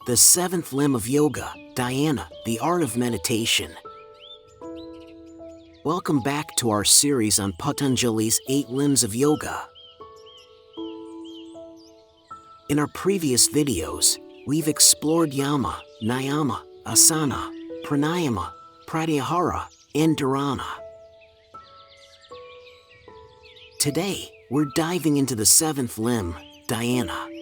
The seventh limb of yoga, Dhyana, the art of meditation. Welcome back to our series on Patanjali's 8 limbs of yoga. In our previous videos, we've explored yama, niyama, asana, pranayama, pratyahara, and dharana. Today, we're diving into the seventh limb, Dhyana.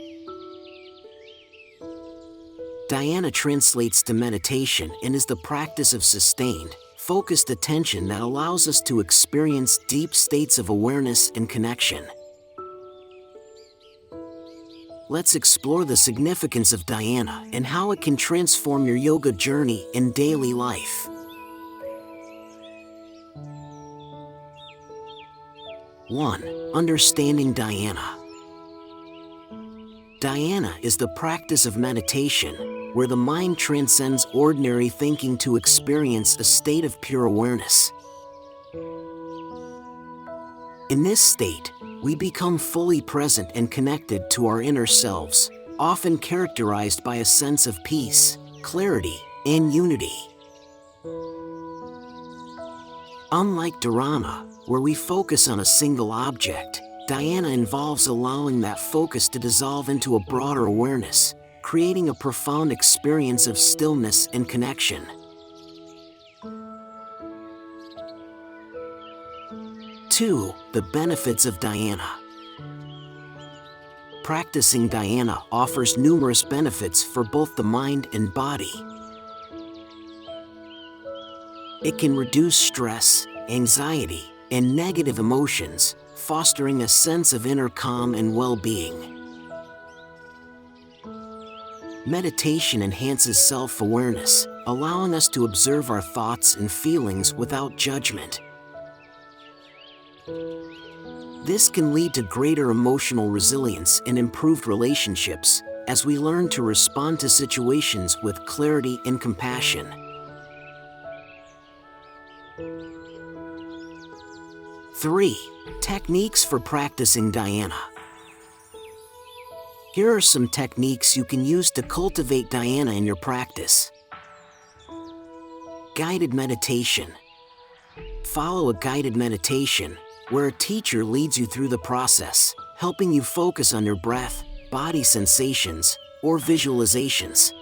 Dhyana translates to meditation and is the practice of sustained, focused attention that allows us to experience deep states of awareness and connection. Let's explore the significance of Dhyana and how it can transform your yoga journey and daily life. 1. Understanding Dhyana. Dhyana is the practice of meditation, where the mind transcends ordinary thinking to experience a state of pure awareness. In this state, we become fully present and connected to our inner selves, often characterized by a sense of peace, clarity, and unity. Unlike Dharana, where we focus on a single object, Dhyana involves allowing that focus to dissolve into a broader awareness, creating a profound experience of stillness and connection. 2. The benefits of Dhyana. Practicing Dhyana offers numerous benefits for both the mind and body. It can reduce stress, anxiety, and negative emotions, fostering a sense of inner calm and well-being. Meditation enhances self-awareness, allowing us to observe our thoughts and feelings without judgment. This can lead to greater emotional resilience and improved relationships, as we learn to respond to situations with clarity and compassion. 3. Techniques for practicing Dhyana. Here are some techniques you can use to cultivate Dhyana in your practice. Guided meditation. Follow a guided meditation, where a teacher leads you through the process, helping you focus on your breath, body sensations, or visualizations.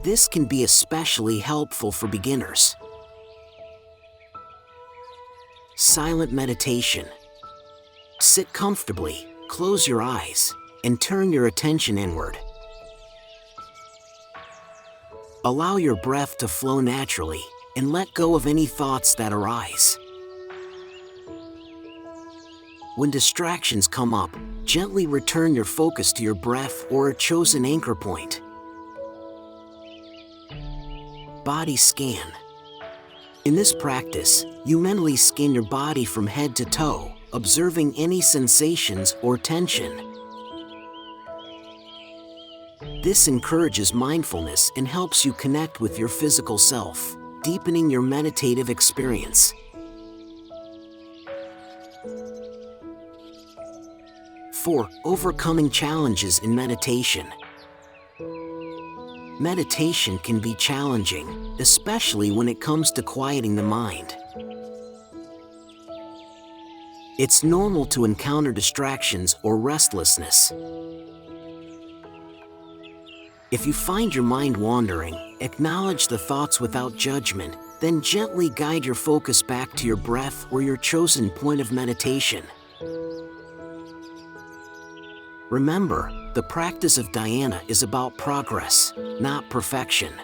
This can be especially helpful for beginners. Silent meditation. Sit comfortably, close your eyes, and turn your attention inward. Allow your breath to flow naturally, and let go of any thoughts that arise. When distractions come up, gently return your focus to your breath or a chosen anchor point. Body scan. In this practice, you mentally scan your body from head to toe, observing any sensations or tension. This encourages mindfulness and helps you connect with your physical self, deepening your meditative experience. 4. Overcoming challenges in meditation. Meditation can be challenging, especially when it comes to quieting the mind. It's normal to encounter distractions or restlessness. If you find your mind wandering, acknowledge the thoughts without judgment, then gently guide your focus back to your breath or your chosen point of meditation. Remember, the practice of Dhyana is about progress, not perfection.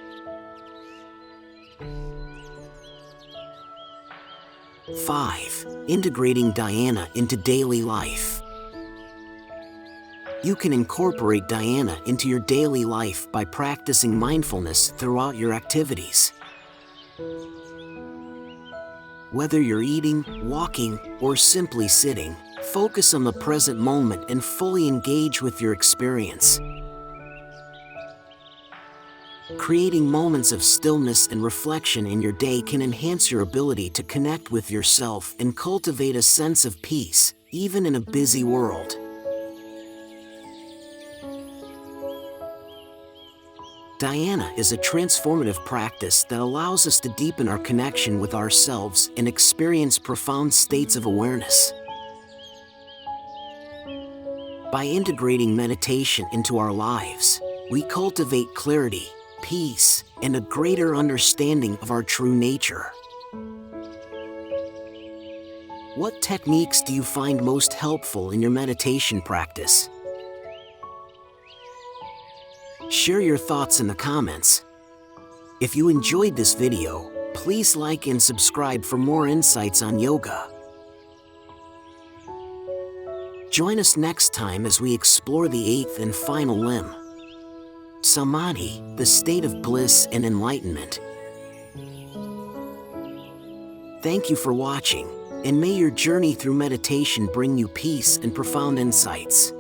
5. Integrating Dhyana into daily life. You can incorporate Dhyana into your daily life by practicing mindfulness throughout your activities. Whether you're eating, walking, or simply sitting, focus on the present moment and fully engage with your experience. Creating moments of stillness and reflection in your day can enhance your ability to connect with yourself and cultivate a sense of peace, even in a busy world. Dhyana is a transformative practice that allows us to deepen our connection with ourselves and experience profound states of awareness. By integrating meditation into our lives, we cultivate clarity, peace, and a greater understanding of our true nature. What techniques do you find most helpful in your meditation practice? Share your thoughts in the comments. If you enjoyed this video, please like and subscribe for more insights on yoga. Join us next time as we explore the eighth and final limb, Samadhi, the state of bliss and enlightenment. Thank you for watching, and may your journey through meditation bring you peace and profound insights.